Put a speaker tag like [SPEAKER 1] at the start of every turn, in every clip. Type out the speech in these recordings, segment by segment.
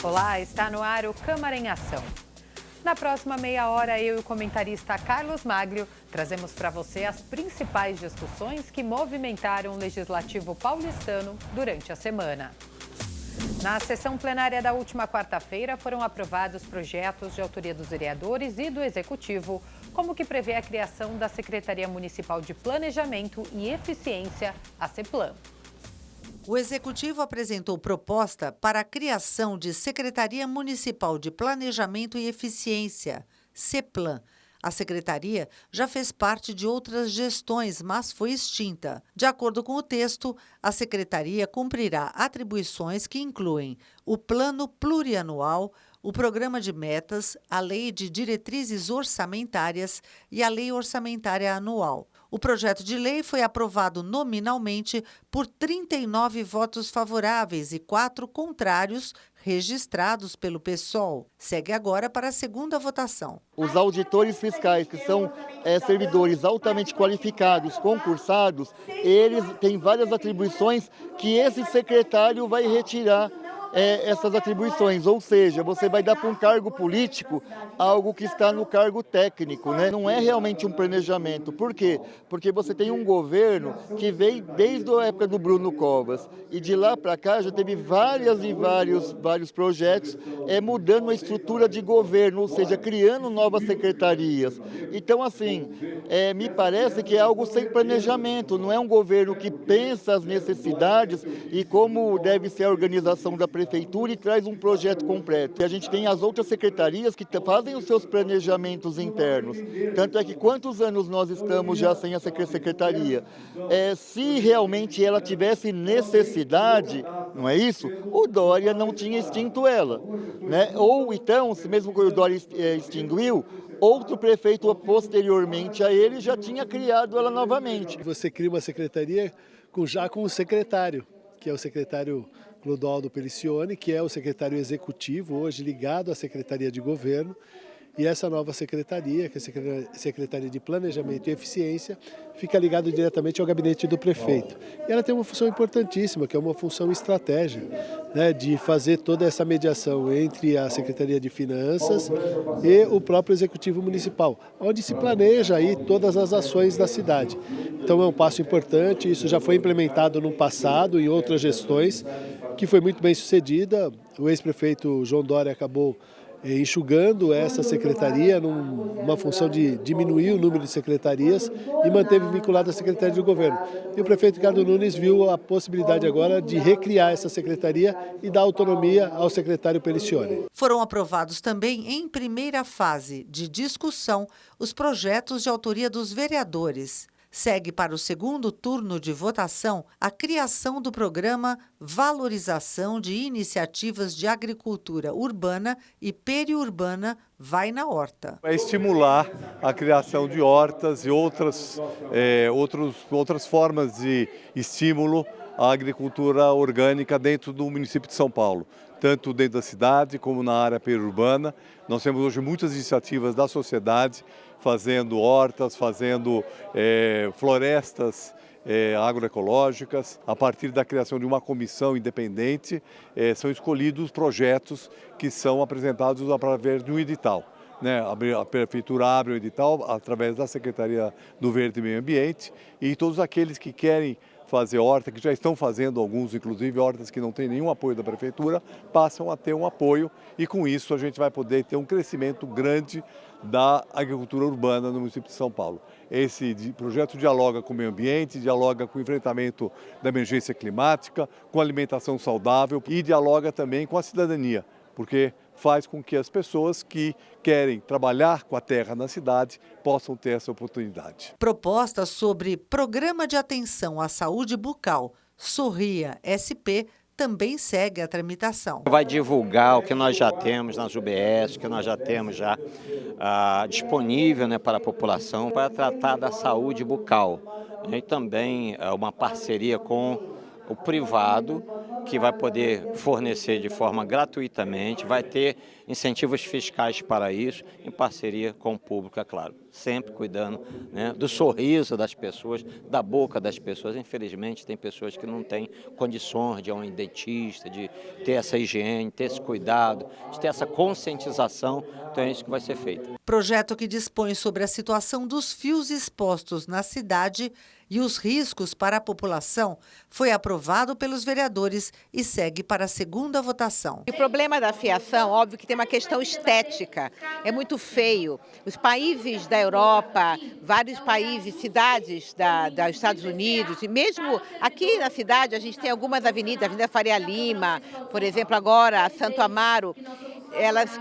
[SPEAKER 1] Olá, está no ar o Câmara em Ação. Na próxima meia hora, eu e o comentarista Carlos Maglio trazemos para você as principais discussões que movimentaram o Legislativo paulistano durante a semana. Na sessão plenária da última quarta-feira, foram aprovados projetos de autoria dos vereadores e do Executivo, como que prevê a criação da Secretaria Municipal de Planejamento e Eficiência, a CEPLAN.
[SPEAKER 2] O Executivo apresentou proposta para a criação de Secretaria Municipal de Planejamento e Eficiência, CEPLAN. A secretaria já fez parte de outras gestões, mas foi extinta. De acordo com o texto, a secretaria cumprirá atribuições que incluem o Plano Plurianual, o Programa de Metas, a Lei de Diretrizes Orçamentárias e a Lei Orçamentária Anual. O projeto de lei foi aprovado nominalmente por 39 votos favoráveis e 4 contrários, registrados pelo PSOL. Segue agora para a segunda votação.
[SPEAKER 3] Os auditores fiscais, que são servidores altamente qualificados, concursados, eles têm várias atribuições que esse secretário vai retirar essas atribuições, ou seja, você vai dar para um cargo político algo que está no cargo técnico, né? Não é realmente um planejamento. Por quê? Porque você tem um governo que veio desde a época do Bruno Covas e de lá para cá já teve vários projetos mudando a estrutura de governo, ou seja, criando novas secretarias. Então, assim, me parece que é algo sem planejamento, não é um governo que pensa as necessidades e como deve ser a organização da prefeitura e traz um projeto completo. E a gente tem as outras secretarias que fazem os seus planejamentos internos. Tanto é que quantos anos nós estamos já sem a secretaria? Se realmente ela tivesse necessidade, não é isso? O Dória não tinha extinto ela, né? Ou então, se mesmo que o Dória extinguiu, outro prefeito posteriormente a ele já tinha criado ela novamente.
[SPEAKER 4] Você cria uma secretaria já com um secretário, que é o secretário Clodoaldo Pelicione, que é o secretário executivo, hoje ligado à Secretaria de Governo, e essa nova secretaria, que é a Secretaria de Planejamento e Eficiência, fica ligada diretamente ao gabinete do prefeito. E ela tem uma função importantíssima, que é uma função estratégica, né, de fazer toda essa mediação entre a Secretaria de Finanças e o próprio Executivo Municipal, onde se planeja aí todas as ações da cidade. Então é um passo importante, isso já foi implementado no passado, em outras gestões, que foi muito bem sucedida. O ex-prefeito João Dória acabou enxugando essa secretaria numa função de diminuir o número de secretarias e manteve vinculada a Secretaria de Governo. E o prefeito Ricardo Nunes viu a possibilidade agora de recriar essa secretaria e dar autonomia ao secretário Pelicione.
[SPEAKER 2] Foram aprovados também, em primeira fase de discussão, os projetos de autoria dos vereadores. Segue para o segundo turno de votação a criação do programa Valorização de Iniciativas de Agricultura Urbana e Periurbana Vai na Horta.
[SPEAKER 5] É estimular a criação de hortas e outras formas de estímulo à agricultura orgânica dentro do município de São Paulo, tanto dentro da cidade como na área periurbana. Nós temos hoje muitas iniciativas da sociedade fazendo hortas, fazendo florestas agroecológicas. A partir da criação de uma comissão independente, são escolhidos projetos que são apresentados através de um edital. A prefeitura abre o edital através da Secretaria do Verde e Meio Ambiente e todos aqueles que querem fazer horta, que já estão fazendo alguns, inclusive hortas que não têm nenhum apoio da prefeitura, passam a ter um apoio e com isso a gente vai poder ter um crescimento grande da agricultura urbana no município de São Paulo. Esse projeto dialoga com o meio ambiente, dialoga com o enfrentamento da emergência climática, com alimentação saudável e dialoga também com a cidadania, porque faz com que as pessoas que querem trabalhar com a terra na cidade possam ter essa oportunidade.
[SPEAKER 2] Proposta sobre Programa de Atenção à Saúde Bucal, Sorria SP, também segue a tramitação.
[SPEAKER 6] Vai divulgar o que nós já temos nas UBS, o que nós já temos disponível, para a população, para tratar da saúde bucal. E também uma parceria com o privado, que vai poder fornecer de forma gratuitamente, vai ter incentivos fiscais para isso, em parceria com o público, é claro. sempre cuidando, né, do sorriso das pessoas, da boca das pessoas. Infelizmente, tem pessoas que não têm condições de ir a um dentista, de ter essa higiene, ter esse cuidado, de ter essa conscientização. Então é isso que vai ser feito.
[SPEAKER 2] Projeto que dispõe sobre a situação dos fios expostos na cidade e os riscos para a população foi aprovado pelos vereadores e segue para a segunda votação.
[SPEAKER 7] O problema da fiação, óbvio que tem uma questão estética, é muito feio. Os países da Europa, vários países, cidades dos Estados Unidos, e mesmo aqui na cidade a gente tem algumas avenidas, a Avenida Faria Lima, por exemplo, agora a Santo Amaro,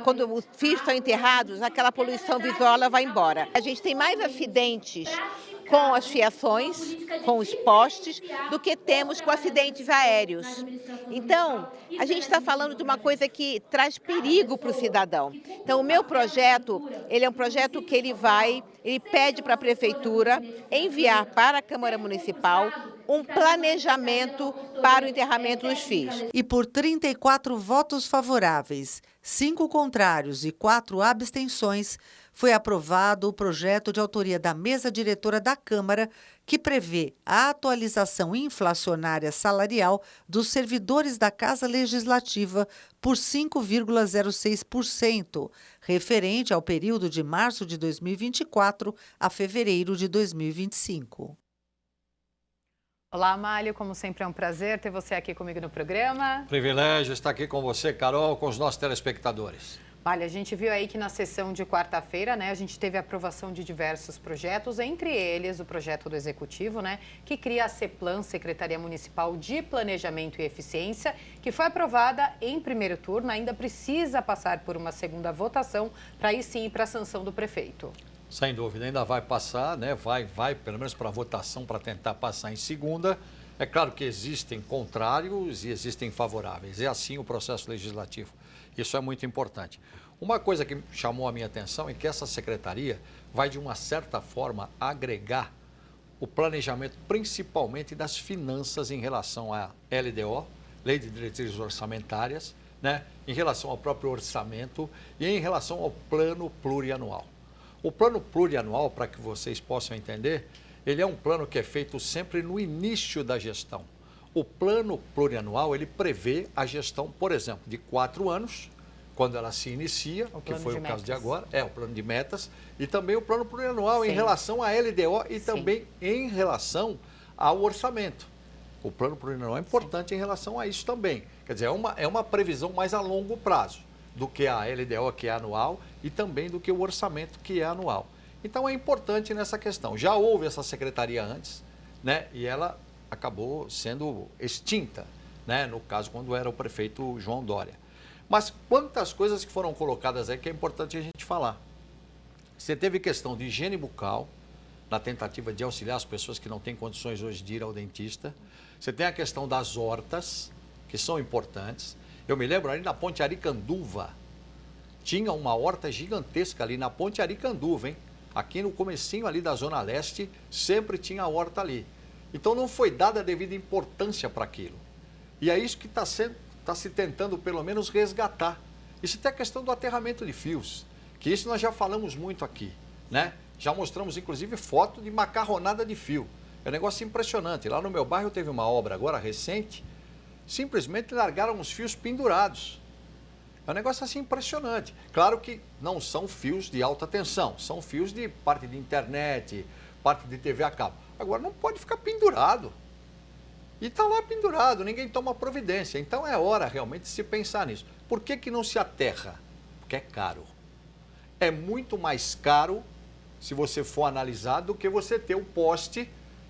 [SPEAKER 7] quando os fios estão enterrados, aquela poluição visual ela vai embora. A gente tem mais acidentes com as fiações, com os postes, do que temos com acidentes aéreos. Então, a gente está falando de uma coisa que traz perigo para o cidadão. Então, o meu projeto, ele é um projeto que ele pede para a Prefeitura enviar para a Câmara Municipal um planejamento para o enterramento dos fios.
[SPEAKER 2] E por 34 votos favoráveis, 5 contrários e 4 abstenções, foi aprovado o projeto de autoria da mesa diretora da Câmara, que prevê a atualização inflacionária salarial dos servidores da Casa Legislativa por 5,06%, referente ao período de março de 2024 a fevereiro de 2025.
[SPEAKER 1] Olá, Amálio, como sempre é um prazer ter você aqui comigo no programa.
[SPEAKER 8] Privilégio estar aqui com você, Carol, com os nossos telespectadores.
[SPEAKER 1] Olha, a gente viu aí que na sessão de quarta-feira, né, a gente teve a aprovação de diversos projetos, entre eles o projeto do Executivo, né, que cria a CEPLAN, Secretaria Municipal de Planejamento e Eficiência, que foi aprovada em primeiro turno, ainda precisa passar por uma segunda votação para aí sim ir para a sanção do prefeito.
[SPEAKER 8] Sem dúvida, ainda vai passar, né? Vai pelo menos para a votação para tentar passar em segunda. É claro que existem contrários e existem favoráveis. É assim o processo legislativo. Isso é muito importante. Uma coisa que chamou a minha atenção é que essa secretaria vai, de uma certa forma, agregar o planejamento, principalmente das finanças em relação à LDO, Lei de Diretrizes Orçamentárias, né? Em relação ao próprio orçamento e em relação ao plano plurianual. O plano plurianual, para que vocês possam entender, ele é um plano que é feito sempre no início da gestão. O plano plurianual, ele prevê a gestão, por exemplo, de 4 anos, quando ela se inicia, que foi o caso de agora, o plano de metas, e também o plano plurianual em relação à LDO e também em relação ao orçamento. O plano plurianual é importante em relação a isso também. Quer dizer, é uma previsão mais a longo prazo do que a LDO, que é anual, e também do que o orçamento, que é anual. Então é importante nessa questão. Já houve essa secretaria antes, né? E ela acabou sendo extinta, né? No caso, quando era o prefeito João Dória. Mas quantas coisas que foram colocadas aí que é importante a gente falar. Você teve questão de higiene bucal, na tentativa de auxiliar as pessoas que não têm condições hoje de ir ao dentista. Você tem a questão das hortas, que são importantes. Eu me lembro ali na Ponte Aricanduva, tinha uma horta gigantesca ali na Ponte Aricanduva, hein? Aqui no comecinho ali da Zona Leste, sempre tinha a horta ali. Então não foi dada a devida importância para aquilo. E é isso que está se tentando pelo menos resgatar. Isso tem a questão do aterramento de fios, que isso nós já falamos muito aqui, né? Já mostramos inclusive foto de macarronada de fio. É um negócio impressionante. Lá no meu bairro teve uma obra agora recente, simplesmente largaram os fios pendurados. É um negócio assim impressionante. Claro que não são fios de alta tensão, são fios de parte de internet, parte de TV a cabo. Agora não pode ficar pendurado. E está lá pendurado, ninguém toma providência. Então é hora realmente de se pensar nisso. Por que não se aterra? Porque é caro. É muito mais caro, se você for analisar, do que você ter um poste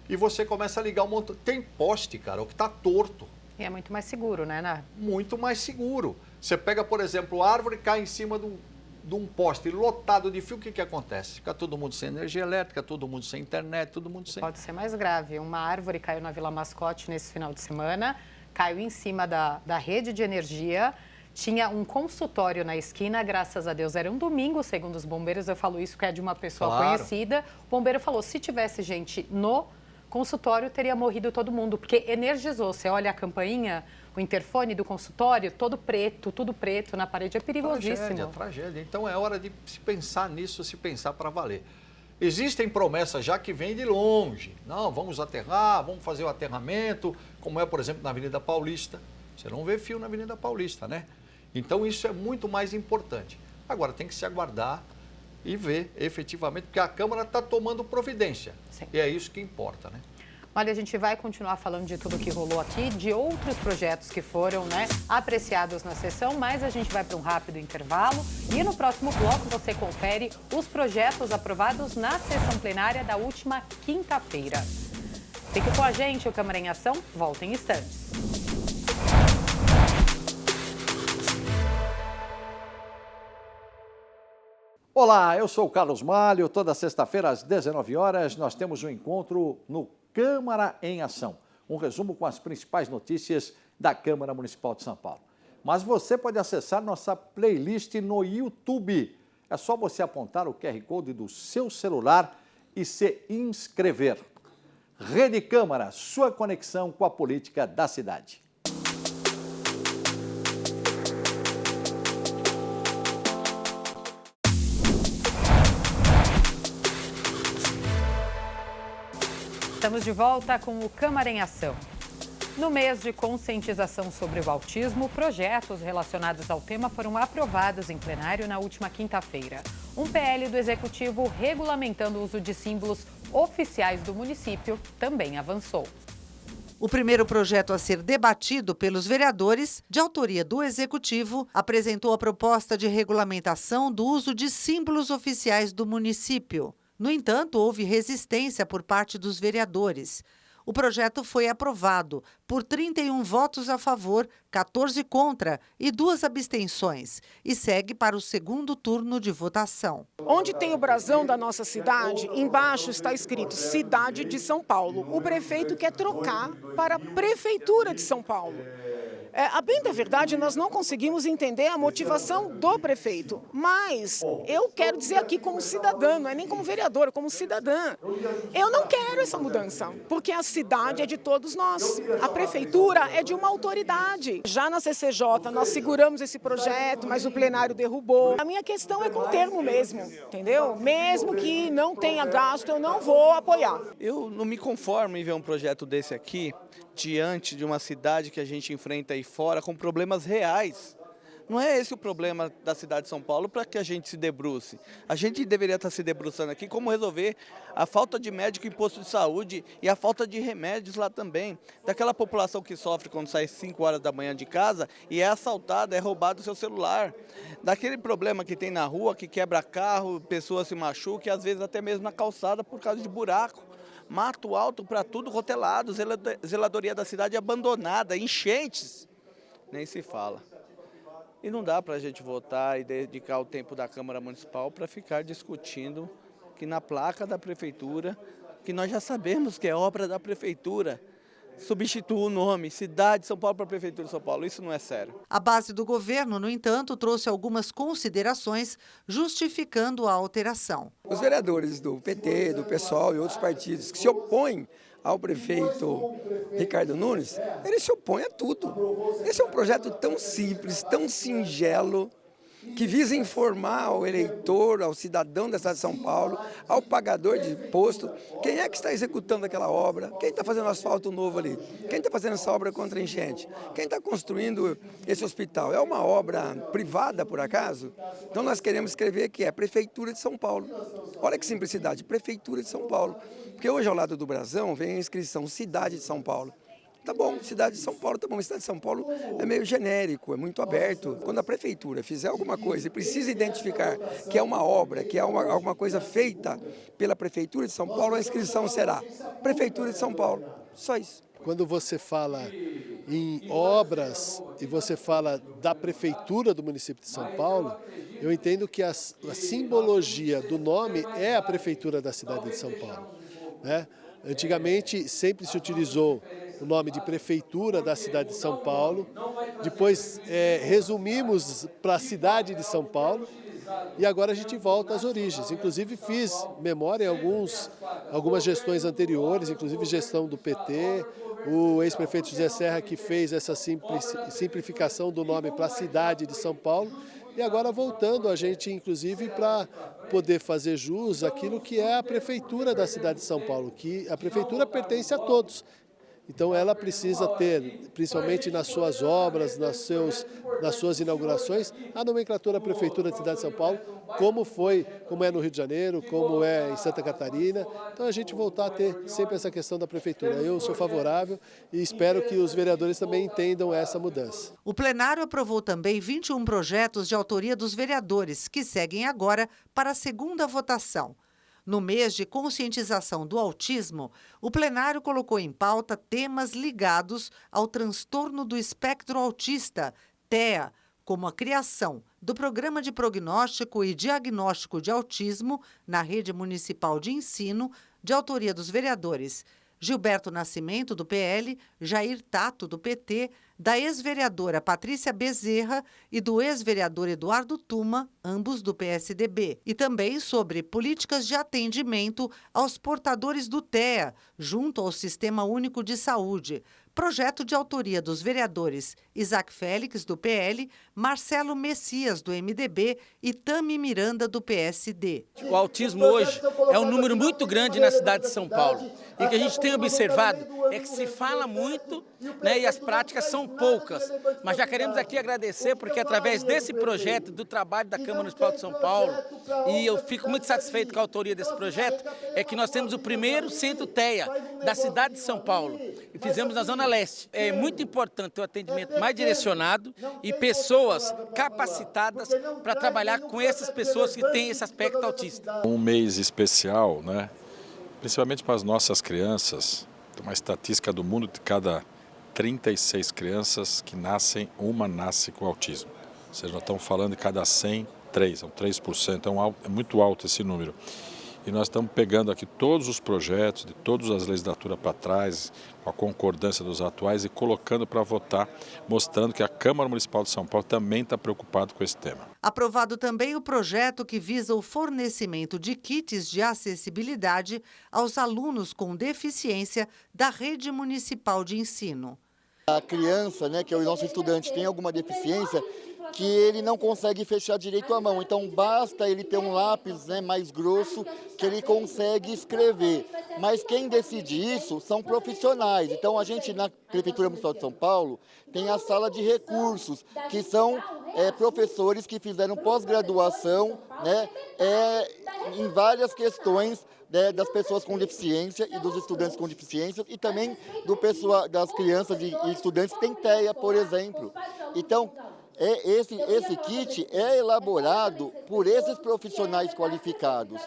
[SPEAKER 8] e você começa a ligar um montão. Tem poste, cara, o que está torto.
[SPEAKER 1] E é muito mais seguro, né, Ná?
[SPEAKER 8] Muito mais seguro. Você pega, por exemplo, a árvore, cai em cima de um poste lotado de fio, o que acontece? Fica todo mundo sem energia elétrica, todo mundo sem internet, todo mundo sem...
[SPEAKER 1] Pode ser mais grave. Uma árvore caiu na Vila Mascote nesse final de semana, caiu em cima da rede de energia, tinha um consultório na esquina, graças a Deus era um domingo, segundo os bombeiros, eu falo isso que é de uma pessoa conhecida. O bombeiro falou, se tivesse gente no consultório, teria morrido todo mundo, porque energizou. Você olha a campainha, o interfone do consultório, todo preto, tudo preto na parede, é perigosíssimo.
[SPEAKER 8] Tragédia. Então é hora de se pensar nisso, se pensar para valer. Existem promessas já que vêm de longe. Não, vamos aterrar, vamos fazer o aterramento, como é, por exemplo, na Avenida Paulista. Você não vê fio na Avenida Paulista, né? Então isso é muito mais importante. Agora tem que se aguardar e ver efetivamente, porque a Câmara está tomando providência.
[SPEAKER 1] Sim.
[SPEAKER 8] E é isso que importa, né?
[SPEAKER 1] Olha, a gente vai continuar falando de tudo que rolou aqui, de outros projetos que foram, apreciados na sessão, mas a gente vai para um rápido intervalo e no próximo bloco você confere os projetos aprovados na sessão plenária da última quinta-feira. Fique com a gente, o Câmara em Ação volta em instantes.
[SPEAKER 8] Olá, eu sou o Carlos Malho. Toda sexta-feira às 19 horas nós temos um encontro no Câmara em Ação. Um resumo com as principais notícias da Câmara Municipal de São Paulo. Mas você pode acessar nossa playlist no YouTube. É só você apontar o QR Code do seu celular e se inscrever. Rede Câmara, sua conexão com a política da cidade.
[SPEAKER 1] Estamos de volta com o Câmara em Ação. No mês de conscientização sobre o autismo, projetos relacionados ao tema foram aprovados em plenário na última quinta-feira. Um PL do Executivo regulamentando o uso de símbolos oficiais do município também avançou.
[SPEAKER 2] O primeiro projeto a ser debatido pelos vereadores, de autoria do Executivo, apresentou a proposta de regulamentação do uso de símbolos oficiais do município. No entanto, houve resistência por parte dos vereadores. O projeto foi aprovado por 31 votos a favor, 14 contra e 2 abstenções e segue para o segundo turno de votação.
[SPEAKER 9] Onde tem o brasão da nossa cidade, embaixo está escrito Cidade de São Paulo. O prefeito quer trocar para Prefeitura de São Paulo. A bem da verdade, nós não conseguimos entender a motivação do prefeito, mas eu quero dizer aqui como cidadã, não é nem como vereadora, como cidadã. Eu não quero essa mudança, porque a cidade é de todos nós, a prefeitura é de uma autoridade. Já na CCJ nós seguramos esse projeto, mas o plenário derrubou. A minha questão é com o termo mesmo, entendeu? Mesmo que não tenha gasto, eu não vou apoiar.
[SPEAKER 10] Eu não me conformo em ver um projeto desse aqui diante de uma cidade que a gente enfrenta aí fora com problemas reais. Não é esse o problema da cidade de São Paulo para que a gente se debruce. A gente deveria estar se debruçando aqui como resolver a falta de médico em posto de saúde e a falta de remédios lá também. Daquela população que sofre quando sai às 5 horas da manhã de casa e é assaltada, é roubado o seu celular. Daquele problema que tem na rua, que quebra carro, pessoas se machucam e às vezes até mesmo na calçada por causa de buraco. Mato alto para tudo rotelado, zeladoria da cidade abandonada, enchentes, nem se fala. E não dá para a gente votar e dedicar o tempo da Câmara Municipal para ficar discutindo que na placa da Prefeitura, que nós já sabemos que é obra da Prefeitura, substitua o nome Cidade de São Paulo para Prefeitura de São Paulo. Isso não é sério.
[SPEAKER 2] A base do governo, no entanto, trouxe algumas considerações justificando a alteração.
[SPEAKER 11] Os vereadores do PT, do PSOL e outros partidos que se opõem ao prefeito Ricardo Nunes, eles se opõem a tudo. Esse é um projeto tão simples, tão singelo, que visa informar ao eleitor, ao cidadão da cidade de São Paulo, ao pagador de imposto, quem é que está executando aquela obra, quem está fazendo asfalto novo ali, quem está fazendo essa obra contra a enchente, quem está construindo esse hospital. É uma obra privada, por acaso? Então nós queremos escrever que é Prefeitura de São Paulo. Olha que simplicidade, Prefeitura de São Paulo. Porque hoje ao lado do brasão vem a inscrição Cidade de São Paulo. Tá bom, cidade de São Paulo, tá bom, mas cidade de São Paulo é meio genérico, é muito aberto. Quando a prefeitura fizer alguma coisa e precisa identificar que é uma obra, que é alguma coisa feita pela Prefeitura de São Paulo, a inscrição será Prefeitura de São Paulo. Só isso.
[SPEAKER 4] Quando você fala em obras e você fala da Prefeitura do município de São Paulo, eu entendo que a simbologia do nome é a Prefeitura da cidade de São Paulo, né? Antigamente sempre se utilizou o nome de Prefeitura da cidade de São Paulo, depois resumimos para a cidade de São Paulo e agora a gente volta às origens. Inclusive fiz memória em algumas gestões anteriores, inclusive gestão do PT, o ex-prefeito José Serra que fez essa simplificação do nome para a cidade de São Paulo. E agora voltando a gente, inclusive, para poder fazer jus àquilo que é a prefeitura da cidade de São Paulo, que a prefeitura pertence a todos. Então ela precisa ter, principalmente nas suas obras, nas suas inaugurações, a nomenclatura da Prefeitura da cidade de São Paulo, como é no Rio de Janeiro, como é em Santa Catarina. Então a gente voltar a ter sempre essa questão da Prefeitura. Eu sou favorável e espero que os vereadores também entendam essa mudança.
[SPEAKER 2] O plenário aprovou também 21 projetos de autoria dos vereadores, que seguem agora para a segunda votação. No mês de conscientização do autismo, o plenário colocou em pauta temas ligados ao transtorno do espectro autista, TEA, como a criação do Programa de Prognóstico e Diagnóstico de Autismo na Rede Municipal de Ensino, de autoria dos vereadores Gilberto Nascimento, do PL, Jair Tato, do PT, da ex-vereadora Patrícia Bezerra e do ex-vereador Eduardo Tuma, ambos do PSDB. E também sobre políticas de atendimento aos portadores do TEA, junto ao Sistema Único de Saúde. Projeto de autoria dos vereadores Isaac Félix, do PL, Marcelo Messias, do MDB e Tami Miranda, do PSD.
[SPEAKER 12] O autismo hoje é um número muito grande na cidade de São Paulo. E o que a gente tem observado é que se fala muito, né, e as práticas são poucas. Mas já queremos aqui agradecer porque através desse projeto, do trabalho da Câmara Municipal de São Paulo, e eu fico muito satisfeito com a autoria desse projeto, é que nós temos o primeiro centro TEA da cidade de São Paulo. E fizemos na Zona Leste. É muito importante o atendimento mais direcionado e pessoas capacitadas para trabalhar com essas pessoas que têm esse aspecto autista.
[SPEAKER 13] Um mês especial, né? Principalmente para as nossas crianças. Tem uma estatística do mundo: de cada 36 crianças que nascem, uma nasce com autismo. Ou seja, nós estamos falando de cada 100, 3, são 3%, é muito alto esse número. E nós estamos pegando aqui todos os projetos de todas as legislaturas para trás, com a concordância dos atuais e colocando para votar, mostrando que a Câmara Municipal de São Paulo também está preocupada com esse tema.
[SPEAKER 2] Aprovado também o projeto que visa o fornecimento de kits de acessibilidade aos alunos com deficiência da Rede Municipal de Ensino.
[SPEAKER 3] A criança, né, que é o nosso estudante, tem alguma deficiência que ele não consegue fechar direito a mão. Então basta ele ter um lápis, né, mais grosso que ele consegue escrever. Mas quem decide isso são profissionais. Então a gente na Prefeitura Municipal de São Paulo tem a sala de recursos, que são professores que fizeram pós-graduação, né, em várias questões das pessoas com deficiência e dos estudantes com deficiência e também das crianças e estudantes que têm TEA, por exemplo. Então, esse kit é elaborado por esses profissionais qualificados.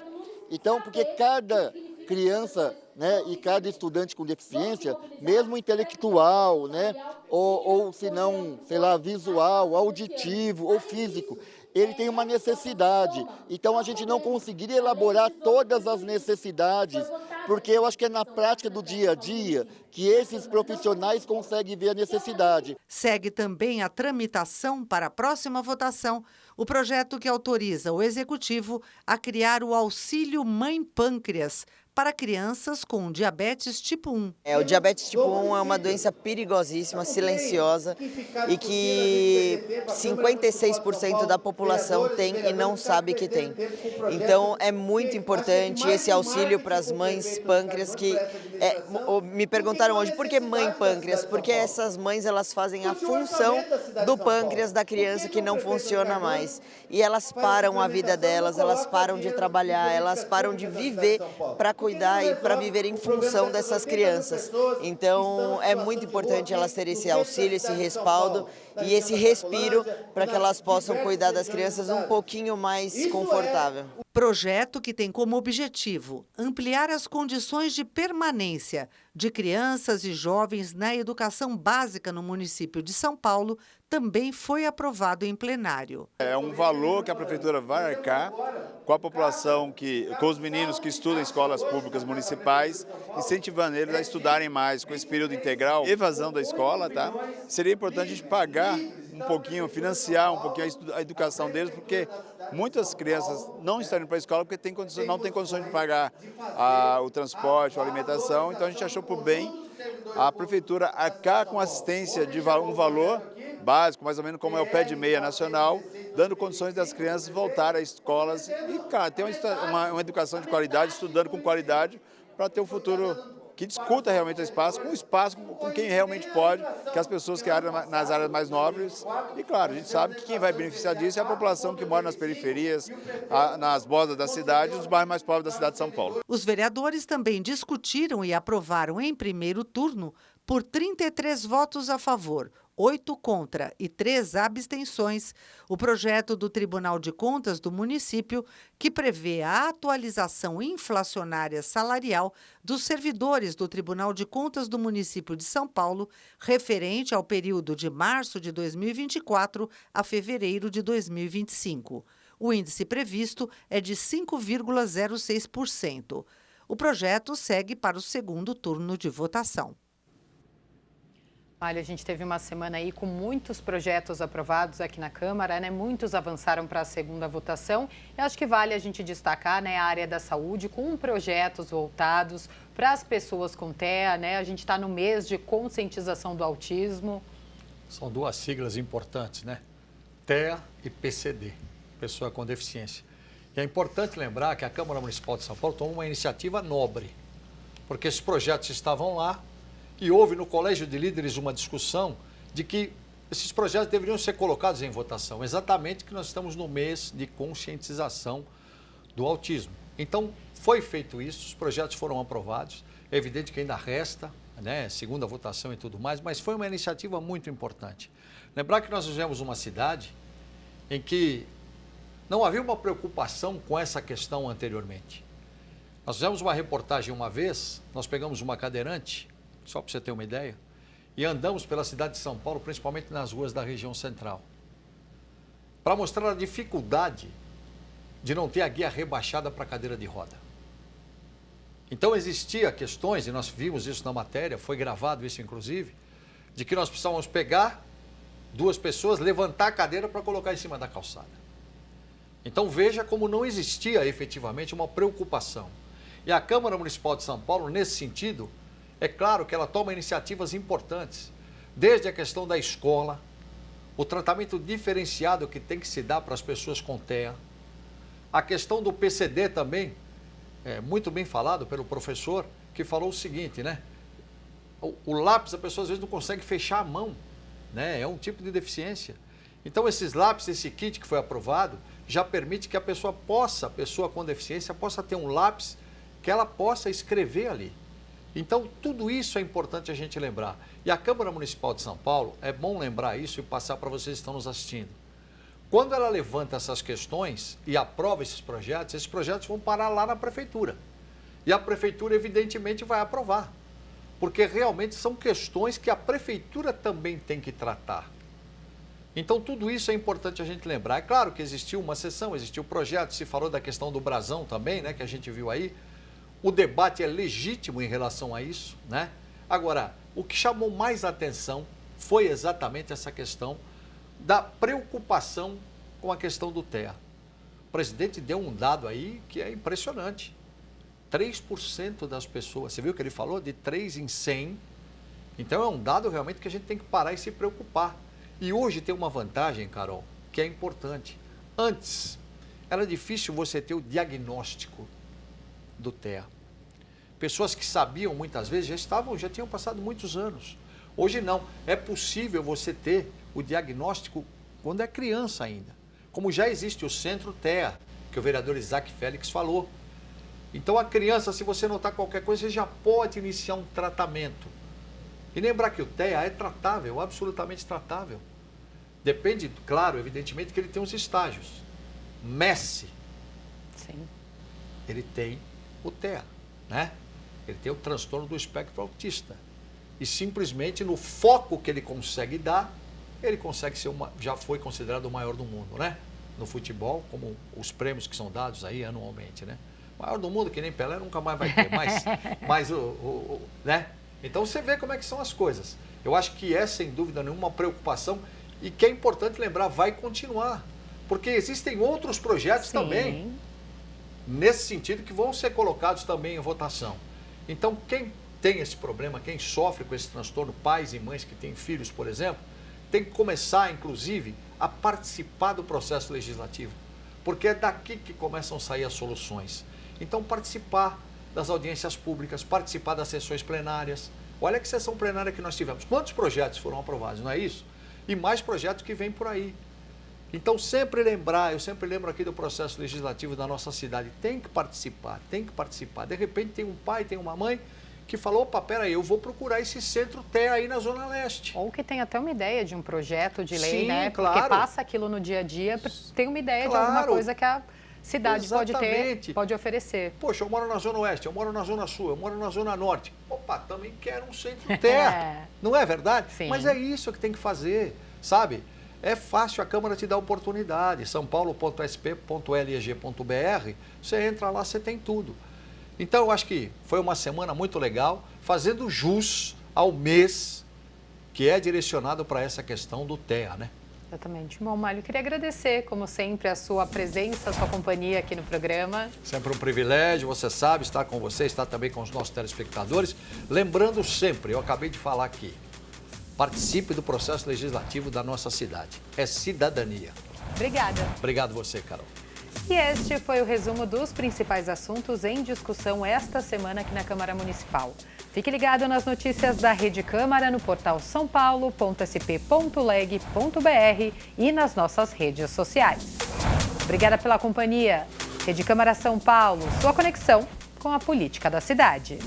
[SPEAKER 3] Então, porque cada criança, né, e cada estudante com deficiência, mesmo intelectual, né, ou se não, sei lá, visual, auditivo ou físico, ele tem uma necessidade. Então a gente não conseguiria elaborar todas as necessidades, porque eu acho que é na prática do dia a dia que esses profissionais conseguem ver a necessidade.
[SPEAKER 2] Segue também a tramitação para a próxima votação o projeto que autoriza o Executivo a criar o Auxílio Mãe Pâncreas para crianças com diabetes tipo 1.
[SPEAKER 14] O diabetes tipo 1 é uma doença perigosíssima, silenciosa e que 56% da população tem e não sabe que tem. Então é muito importante esse auxílio para as mães pâncreas que me perguntaram hoje por que mãe pâncreas? Porque essas mães elas fazem a função do pâncreas da criança que não funciona mais. E elas param a vida delas, elas param de trabalhar, elas param de viver para cuidar e para viver em função dessas crianças. Então é muito importante elas terem esse auxílio, esse respaldo e esse respiro para que elas possam cuidar das crianças um pouquinho mais confortável.
[SPEAKER 2] Projeto que tem como objetivo ampliar as condições de permanência de crianças e jovens na educação básica no município de São Paulo também foi aprovado em plenário.
[SPEAKER 15] É um valor que a Prefeitura vai arcar com a população, com os meninos que estudam em escolas públicas municipais, incentivando eles a estudarem mais com esse período integral, evasão da escola, tá? Seria importante a gente pagar um pouquinho, financiar um pouquinho a educação deles, porque muitas crianças não estão indo para a escola porque não têm condições de pagar o transporte, a alimentação. Então a gente achou por bem a Prefeitura arcar com assistência de um valor básico, mais ou menos como é o pé de meia nacional, dando condições das crianças voltarem às escolas e, cara, ter uma educação de qualidade, estudando com qualidade, para ter um futuro que discuta realmente o espaço com quem realmente pode, que as pessoas que nas áreas mais nobres. E claro, a gente sabe que quem vai beneficiar disso é a população que mora nas periferias, nas bordas da cidade, nos bairros mais pobres da cidade de São Paulo.
[SPEAKER 2] Os vereadores também discutiram e aprovaram em primeiro turno, por 33 votos a favor, 8 contra e 3 abstenções, o projeto do Tribunal de Contas do município que prevê a atualização inflacionária salarial dos servidores do Tribunal de Contas do município de São Paulo, referente ao período de março de 2024 a fevereiro de 2025. O índice previsto é de 5,06%. O projeto segue para o segundo turno de votação.
[SPEAKER 1] Olha, a gente teve uma semana aí com muitos projetos aprovados aqui na Câmara, né? Muitos avançaram para a segunda votação. E acho que vale a gente destacar, né, a área da saúde com projetos voltados para as pessoas com TEA, né? A gente está no mês de conscientização do autismo.
[SPEAKER 8] São duas siglas importantes, né? TEA e PCD, pessoa com deficiência. E é importante lembrar que a Câmara Municipal de São Paulo tomou uma iniciativa nobre, porque esses projetos estavam lá. E houve no Colégio de Líderes uma discussão de que esses projetos deveriam ser colocados em votação, exatamente que nós estamos no mês de conscientização do autismo. Então, foi feito isso, os projetos foram aprovados, é evidente que ainda resta, né, segunda votação e tudo mais, mas foi uma iniciativa muito importante. Lembrar que nós vivemos uma cidade em que não havia uma preocupação com essa questão anteriormente. Nós fizemos uma reportagem uma vez, nós pegamos uma cadeirante, só para você ter uma ideia, e andamos pela cidade de São Paulo, principalmente nas ruas da região central, para mostrar a dificuldade de não ter a guia rebaixada para a cadeira de roda. Então existia questões, e nós vimos isso na matéria, foi gravado isso inclusive, de que nós precisávamos pegar duas pessoas, levantar a cadeira para colocar em cima da calçada. Então veja como não existia efetivamente uma preocupação. E a Câmara Municipal de São Paulo, nesse sentido, é claro que ela toma iniciativas importantes, desde a questão da escola, o tratamento diferenciado que tem que se dar para as pessoas com TEA, a questão do PCD também, muito bem falado pelo professor, que falou o seguinte, né? O lápis, a pessoa às vezes não consegue fechar a mão, né? É um tipo de deficiência. Então esses lápis, esse kit que foi aprovado, já permite que a pessoa com deficiência, possa ter um lápis que ela possa escrever ali. Então, tudo isso é importante a gente lembrar. E a Câmara Municipal de São Paulo, é bom lembrar isso e passar para vocês que estão nos assistindo. Quando ela levanta essas questões e aprova esses projetos vão parar lá na Prefeitura. E a Prefeitura, evidentemente, vai aprovar. Porque realmente são questões que a Prefeitura também tem que tratar. Então, tudo isso é importante a gente lembrar. É claro que existiu uma sessão, existiu o projeto, se falou da questão do brasão também, né, que a gente viu aí. O debate é legítimo em relação a isso, né? Agora, o que chamou mais atenção foi exatamente essa questão da preocupação com a questão do TEA. O presidente deu um dado aí que é impressionante. 3% das pessoas, você viu que ele falou? De 3 em 100. Então, é um dado realmente que a gente tem que parar e se preocupar. E hoje tem uma vantagem, Carol, que é importante. Antes, era difícil você ter o diagnóstico do TEA. Pessoas que sabiam muitas vezes já tinham passado muitos anos. Hoje não, é possível você ter o diagnóstico quando é criança ainda. Como já existe o Centro TEA, que o vereador Isaac Félix falou. Então a criança, se você notar qualquer coisa, você já pode iniciar um tratamento. E lembrar que o TEA é tratável, absolutamente tratável. Depende, claro, evidentemente, que ele tem os estágios. Messi,
[SPEAKER 1] sim, ele
[SPEAKER 8] tem o TEA, né? Ele tem o transtorno do espectro autista. E simplesmente no foco que ele consegue dar, ele consegue ser já foi considerado o maior do mundo, né? No futebol, como os prêmios que são dados aí anualmente, né? O maior do mundo, que nem Pelé, nunca mais vai ter, mas né? Então você vê como é que são as coisas. Eu acho que é, sem dúvida nenhuma, uma preocupação e que é importante lembrar, vai continuar. Porque existem outros projetos também, nesse sentido, que vão ser colocados também em votação. Então, quem tem esse problema, quem sofre com esse transtorno, pais e mães que têm filhos, por exemplo, tem que começar, inclusive, a participar do processo legislativo, porque é daqui que começam a sair as soluções. Então, participar das audiências públicas, participar das sessões plenárias. Olha que sessão plenária que nós tivemos. Quantos projetos foram aprovados, não é isso? E mais projetos que vêm por aí. Então, eu sempre lembro aqui do processo legislativo da nossa cidade. Tem que participar, tem que participar. De repente, tem um pai, tem uma mãe que falou, opa, peraí, eu vou procurar esse centro TE aí na Zona Leste.
[SPEAKER 1] Ou que tem até uma ideia de um projeto de lei,
[SPEAKER 8] Sim,
[SPEAKER 1] né?
[SPEAKER 8] claro.
[SPEAKER 1] Porque passa aquilo no dia a dia, tem uma ideia de alguma coisa que a cidade pode oferecer.
[SPEAKER 8] Poxa, eu moro na Zona Oeste, eu moro na Zona Sul, eu moro na Zona Norte. Opa, também quero um centro TE. Não é verdade?
[SPEAKER 1] Sim.
[SPEAKER 8] Mas é isso que tem que fazer, sabe? É fácil, a Câmara te dá oportunidade. sãopaulo.sp.leg.br, você entra lá, você tem tudo. Então, eu acho que foi uma semana muito legal, fazendo jus ao mês que é direcionado para essa questão do TEA, né?
[SPEAKER 1] Exatamente. Bom, Mário, eu queria agradecer, como sempre, a sua presença, a sua companhia aqui no programa.
[SPEAKER 8] Sempre um privilégio, você sabe, estar com você, estar também com os nossos telespectadores. Lembrando sempre, eu acabei de falar aqui, participe do processo legislativo da nossa cidade. É cidadania.
[SPEAKER 1] Obrigada.
[SPEAKER 8] Obrigado você, Carol.
[SPEAKER 1] E este foi o resumo dos principais assuntos em discussão esta semana aqui na Câmara Municipal. Fique ligado nas notícias da Rede Câmara no portal sãopaulo.sp.leg.br e nas nossas redes sociais. Obrigada pela companhia. Rede Câmara São Paulo, sua conexão com a política da cidade.